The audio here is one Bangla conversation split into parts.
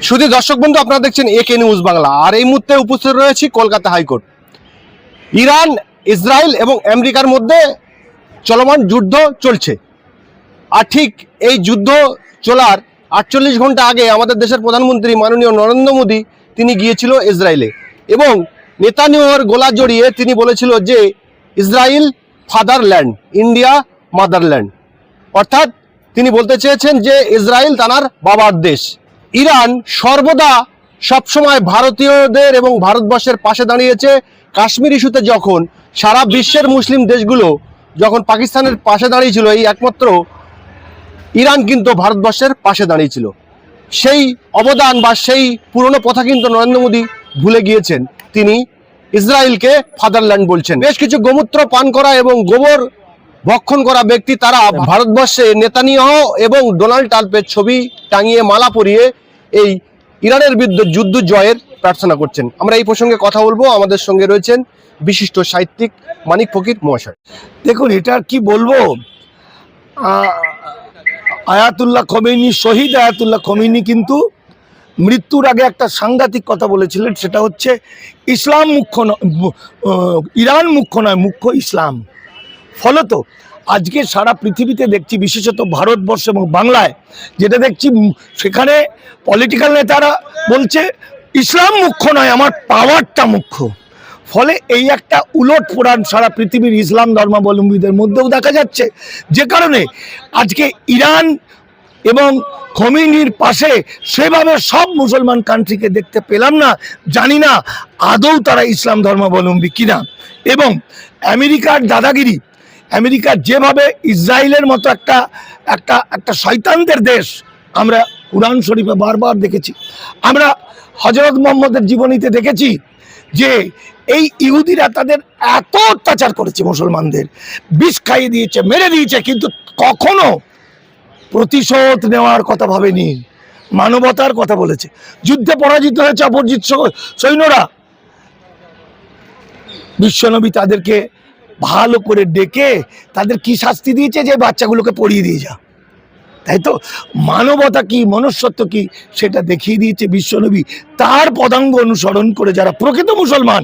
শুধু দর্শক বন্ধু, আপনারা দেখছেন একে নিউজ বাংলা। আর এই মুহূর্তে উপস্থিত রয়েছি কলকাতা হাইকোর্ট। ইরান, ইসরায়েল এবং আমেরিকার মধ্যে চলমান যুদ্ধ চলছে। আর ঠিক এই যুদ্ধ চলার 48 ঘন্টা আগে আমাদের দেশের প্রধানমন্ত্রী মাননীয় নরেন্দ্র মোদী তিনি গিয়েছিল ইসরায়েলে, এবং নেতানিয়াহুর গলা জড়িয়ে তিনি বলেছিল যে ইসরায়েল ফাদারল্যান্ড, ইন্ডিয়া মাদারল্যান্ড। অর্থাৎ তিনি বলতে চেয়েছেন যে ইসরায়েল তার বাবার দেশ। ইরান সর্বদা সবসময় ভারতীয়দের এবং ভারতবর্ষের পাশে দাঁড়িয়েছে। কাশ্মীর ইস্যুতে যখন সারা বিশ্বের মুসলিম দেশগুলো যখন পাকিস্তানের পাশে দাঁড়িয়েছিল, এই একমাত্র ইরান কিন্তু ভারতবর্ষের পাশে দাঁড়িয়েছিল। সেই অবদান বা সেই পুরনো কথা কিন্তু নরেন্দ্র মোদী ভুলে গিয়েছেন। তিনি ইসরায়েলকে ফাদারল্যান্ড বলছেন। বেশ কিছু গোমূত্র পান করা এবং গোবর ভক্ষণ করা ব্যক্তি তারা ভারতবর্ষে নেতানিয়াহু এবং ডোনাল্ড ট্রাম্পের ছবি টাঙিয়ে মালা পরিয়ে এই ইরানের বিরুদ্ধে যুদ্ধ জয়ের প্রার্থনা করছেন। আমরা এই প্রসঙ্গে কথা বলবো। আমাদের সঙ্গে রয়েছেন বিশিষ্ট সাহিত্যিক মানিক ফকির মহাশয়। দেখুন, এটা কি বলবো, আয়াতুল্লাহ খোমেনি, শহীদ আয়াতুল্লাহ খোমেনি কিন্তু মৃত্যুর আগে একটা সাংঘাতিক কথা বলেছিলেন। সেটা হচ্ছে ইসলাম মুখ্য নয়, ইরান মুখ্য নয়, মুখ্য ইসলাম। ফলত আজকে সারা পৃথিবীতে দেখছি, বিশেষত ভারতবর্ষ এবং বাংলায় যেটা দেখছি, সেখানে পলিটিক্যাল নেতারা বলছে ইসলাম মুখ্য নয়, আমার পাওয়ারটা মুখ্য। ফলে এই একটা উলট পুরাণ সারা পৃথিবীর ইসলাম ধর্মাবলম্বীদের মধ্যেও দেখা যাচ্ছে, যে কারণে আজকে ইরান এবং খোমেনির পাশে সেভাবে সব মুসলমান কান্ট্রিকে দেখতে পেলাম না। জানি না আদৌ তারা ইসলাম ধর্মাবলম্বী কিনা। এবং আমেরিকার দাদাগিরি, আমেরিকা যেভাবে ইসরায়েলের মতো একটা একটা একটা শয়তানদের দেশ আমরা কুরআন শরীফে বারবার দেখেছি, আমরা হযরত মুহাম্মদের জীবনীতে দেখেছি যে এই ইহুদিরা তাদের এত অত্যাচার করেছে, মুসলমানদের বিষ খাইয়ে দিয়েছে, মেরে দিয়েছে, কিন্তু কখনো প্রতিশোধ নেওয়ার কথা ভাবেনি, মানবতার কথা বলেছে। যুদ্ধে পরাজিত হয়েছে অপরাজিত সৈন্যরা, বিশ্বনবী তাদেরকে ভালো করে ডেকে তাদের কি শাস্তি দিয়েছে, যে বাচ্চাগুলোকে পড়িয়ে দিয়ে যা। তাই তো মানবতা কি, মনুষ্যত্ব কি, সেটা দেখিয়ে দিয়েছে বিশ্বনবী। তার পদাঙ্গ অনুসরণ করে যারা প্রকৃত মুসলমান,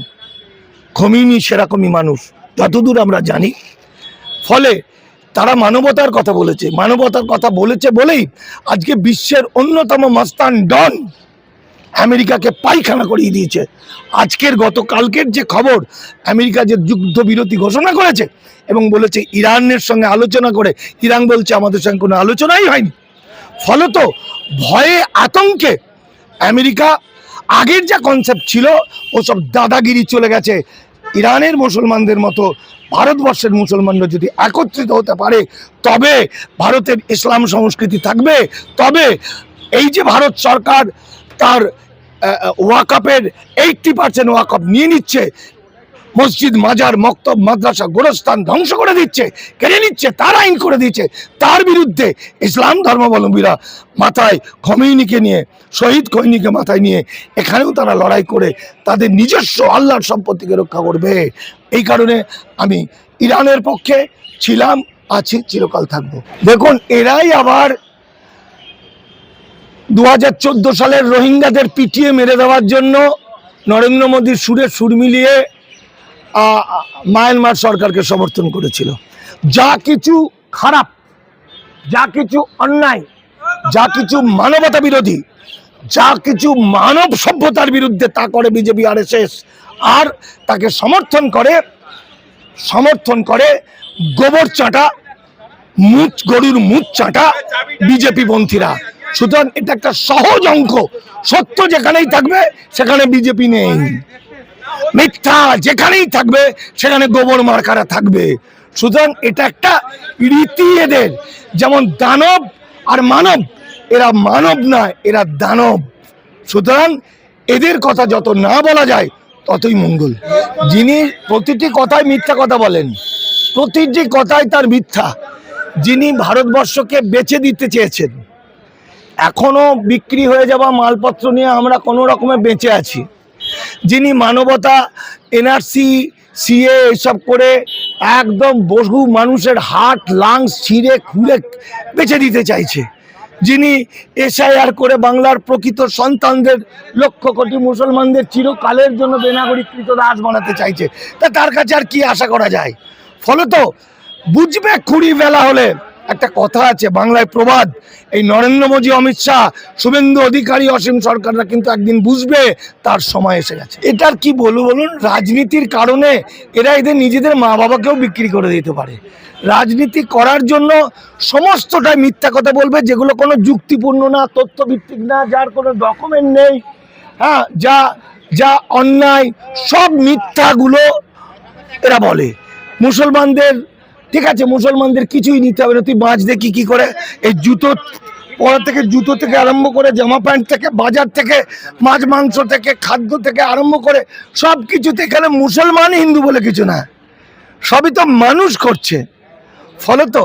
খোমেনি সেরকমই মানুষ যতদূর আমরা জানি। ফলে তারা মানবতার কথা বলেছে, মানবতার কথা বলেছে বলেই আজকে বিশ্বের অন্যতম মস্তান ডন আমেরিকাকে পায়খানা করিয়ে দিয়েছে। আজকের গতকালকের যে খবর, আমেরিকা যে যুদ্ধবিরতি ঘোষণা করেছে এবং বলেছে ইরানের সঙ্গে আলোচনা করে, ইরান বলছে আমাদের সঙ্গে কোনো আলোচনাই হয়নি। ফলত ভয়ে আতঙ্কে আমেরিকা আগের যা কনসেপ্ট ছিল ওসব দাদাগিরি চলে গেছে। ইরানের মুসলমানদের মতো ভারতবর্ষের মুসলমানরা যদি একত্রিত হতে পারে, তবে ভারতের ইসলাম সংস্কৃতি থাকবে। তবে এই যে ভারত সরকার তার ওয়াকফের 80% ওয়াকফ নিয়ে নিচ্ছে, মসজিদ, মাজার, মক্তব, মাদ্রাসা, গোরস্থান ধ্বংস করে দিচ্ছে, কেড়ে নিচ্ছে, তার আইন করে দিচ্ছে, তার বিরুদ্ধে ইসলাম ধর্মাবলম্বীরা মাথায় খোমেনিকে নিয়ে, শহীদ খোমেনিকে মাথায় নিয়ে এখানেও তারা লড়াই করে তাদের নিজস্ব আল্লাহর সম্পত্তিকে রক্ষা করবে। এই কারণে আমি ইরানের পক্ষে ছিলাম, আছি, চিরকাল থাকবো। দেখুন, এরাই আবার 2014 সালের রোহিঙ্গাদের পিটিয়ে মেরে দেওয়ার জন্য নরেন্দ্র মোদীর সুরে সুর মিলিয়ে মায়ানমার সরকারকে সমর্থন করেছিল। যা কিছু খারাপ, যা কিছু অন্যায়, যা কিছু মানবতা বিরোধী, যা কিছু মানব সভ্যতার বিরুদ্ধে, তা করে বিজেপি আরএসএস। আর তাকে সমর্থন করে গোবর চাটা, গরুর মুখ চাটা বিজেপি পন্থীরা। সুতরাং এটা একটা সহজ অঙ্ক। সত্য যেখানেই থাকবে সেখানে বিজেপি নেই, মিথ্যা যেখানেই থাকবে সেখানে গোবর মার্কারা থাকবে। সুতরাং এটা একটা রীতি এদের। যেমন দানব আর মানব, এরা মানব নয়, এরা দানব। সুতরাং এদের কথা যত না বলা যায় ততই মঙ্গল। যিনি প্রতিটি কথায় মিথ্যা কথা বলেন, প্রতিটি কথায় তার মিথ্যা, যিনি ভারতবর্ষকে বেচে দিতে চেয়েছেন, এখনো বিক্রি হয়ে যাওয়া মালপত্র নিয়ে আমরা কোনো রকমে বেঁচে আছি, যিনি মানবতা, এনআরসি, সিএ এসব করে একদম বহু মানুষের হার্ট লাংস ছিঁড়ে খুলে বেঁচে দিতে চাইছে, যিনি এসআইআর করে বাংলার প্রকৃত সন্তানদের লক্ষ কোটি মুসলমানদের চিরকালের জন্য বেনাগরিকৃত দাস বানাতে চাইছে, তা তার কাছে আর কি আশা করা যায়? ফলত বুঝবে খুঁড়ি বেলা হলে। একটা কথা আছে বাংলায় প্রবাদ, এই নরেন্দ্র মোদী, অমিত শাহ, শুভেন্দু অধিকারী, অসীম সরকাররা কিন্তু একদিন বুঝবে তার সময় এসে গেছে। এটার কি বলবো বলুন, রাজনীতির কারণে এরা এদের নিজেদের মা বাবাকেও বিক্রি করে দিতে পারে। রাজনীতি করার জন্য সমস্তটাই মিথ্যা কথা বলবে, যেগুলো কোনো যুক্তিপূর্ণ না, তথ্যভিত্তিক না, যার কোনো ডকুমেন্ট নেই, হ্যাঁ, যা যা অন্যায় সব মিথ্যাগুলো এরা বলে। মুসলমানদের, ঠিক আছে, মুসলমানদের কিছুই নিতে হবে না, তুই বাঁচ দেখি কি করে। এই জুতো পরা থেকে, জুতো থেকে আরম্ভ করে, জামা প্যান্ট থেকে, বাজার থেকে, মাছ মাংস থেকে, খাদ্য থেকে আরম্ভ করে সব কিছুতে এখানে মুসলমান হিন্দু বলে কিছু না, সবই তো মানুষ করছে। ফলত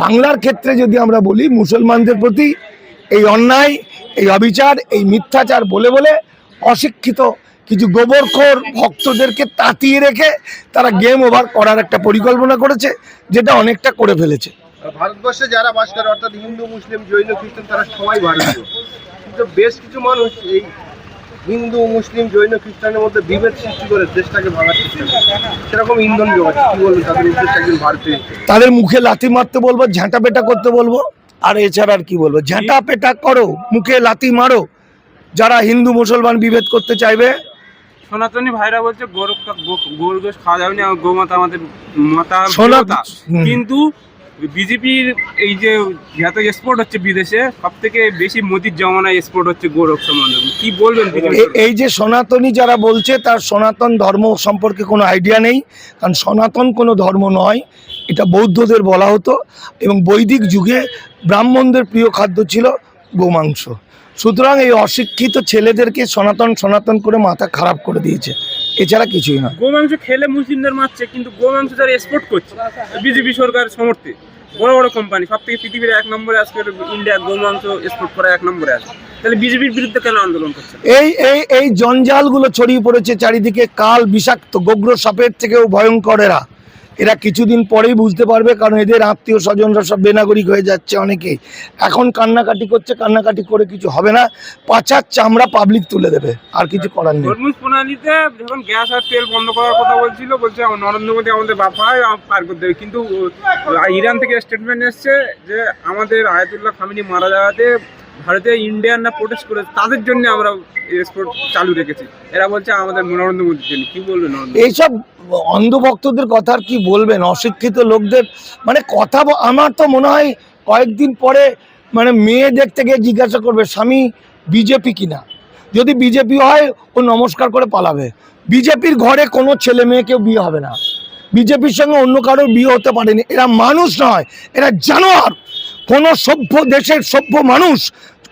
বাংলার ক্ষেত্রে যদি আমরা বলি, মুসলমানদের প্রতি এই অন্যায়, এই অবিচার, এই মিথ্যাচার বলে বলে অশিক্ষিত কিছু গোবরখোর ভক্তদেরকে তাতিয়ে রেখে তারা গেম ওভার করার একটা পরিকল্পনা করেছে, যেটা অনেকটা করে ফেলেছে। ভারতবর্ষে যারা বাস করে অর্থাৎ হিন্দু, মুসলিম, জৈন, খ্রিস্টান, তারা সবাই ভারতীয়, কিন্তু বেশ কিছু মানুষ এই হিন্দু, মুসলিম, জৈন, খ্রিস্টানের মধ্যে বিভেদ সৃষ্টি করে দেশটাকে ভাঙার চেষ্টা করে, সেরকম ইন্ধন যোগাচ্ছে। কি বলবো তাদের উদ্দেশ্যে একজন ভারতীয়? তাদের মুখে লাথি মারতে বলবো, ঝাঁটা পেটা করতে বলবো, আর এছাড়া আর কি বলবো? ঝাঁটা পেটা করো, মুখে লাথি মারো যারা হিন্দু মুসলমান বিভেদ করতে চাইবে। সনাতনী ভাইরা বলছে গরু গোশ খাওয়া যাবে না, গোমাতা আমাদের মাতা, কিন্তু বিজেপির এই যে যত এক্সপোর্ট হচ্ছে বিদেশে, সব থেকে বেশি মোদির জমানায় এক্সপোর্ট হচ্ছে গৌরব সম্বন্ধে কি বলবেন? এই যে সনাতনী যারা বলছে, তার সনাতন ধর্ম সম্পর্কে কোনো আইডিয়া নেই, কারণ সনাতন কোনো ধর্ম নয়, এটা বৌদ্ধদের বলা হতো, এবং বৈদিক যুগে ব্রাহ্মণদের প্রিয় খাদ্য ছিল গোমাংস। সুতরাং এই অশিক্ষিত ছেলেদেরকে সনাতন সনাতন করে মাথা খারাপ করে দিয়েছে, এছাড়া কিছুই না। গোমাংস খেলে মুসলিমদের মারছে, কিন্তু গোমাংস যারা এক্সপোর্ট করছে বিজেপি সরকার সমর্থে বড় বড় কোম্পানি, সব থেকে পৃথিবীর 1 নম্বরে আজকে ইন্ডিয়া গোমাংস এক্সপোর্ট করে 1 নম্বরে আছে, তাহলে বিজেপির বিরুদ্ধে কেন আন্দোলন করছে? এই জঞ্জালগুলো ছড়িয়ে পড়েছে চারিদিকে। কাল বিষাক্ত গোগ্র সাপের থেকেও ভয়ঙ্কর এরা কিছুদিন পরেই বুঝতে পারবে, কারণ এদের আত্মীয় স্বজনরা সব বেনাগরিক হয়ে যাচ্ছে অনেকেই। এখন কান্নাকাটি করছে, কান্নাকাটি করে কিছু হবে না, পাচার চামড়া পাবলিক তুলে দেবে, আর কিছু করার নেই। হরমুজ প্রণালীতে যখন গ্যাস আর তেল বন্ধ করার কথা বলছে নরেন্দ্র মোদী আমাদের বাবা পার করে দেবে, কিন্তু ইরান থেকে স্টেটমেন্ট এসছে যে আমাদের আয়াতুল্লাহ খামেনি মারা যাওয়াতে ভারতে ইন্ডিয়ানরা প্রোটেস্ট করেছে, তাদের জন্য আমরা এক্সপোর্ট চালু রেখেছি। এরা বলছে আমাদের নরেন্দ্র মোদীর জন্য। কি বলবেন? এইসব অন্ধভক্তদের কথা আর কি বলবেন, অশিক্ষিত লোকদের মানে কথা। আমার তো মনে হয় কয়েকদিন পরে মানে মেয়ে দেখতে গিয়ে জিজ্ঞাসা করবে স্বামী বিজেপি কিনা, যদি বিজেপি হয় ও নমস্কার করে পালাবে। বিজেপির ঘরে কোনো ছেলে মেয়েকেও বিয়ে হবে না, বিজেপির সঙ্গে অন্য কারোর বিয়ে হতে পারেনি। এরা মানুষ নয়, এরা জানোয়ার। কোনো সভ্য দেশের সভ্য মানুষ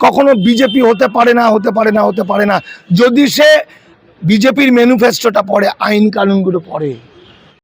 কখনো বিজেপি হতে পারে না, হতে পারে না, হতে পারে না, যদি সে বিজেপির ম্যানিফেস্টোটা পড়ে, আইন কানুনগুলো পড়ে।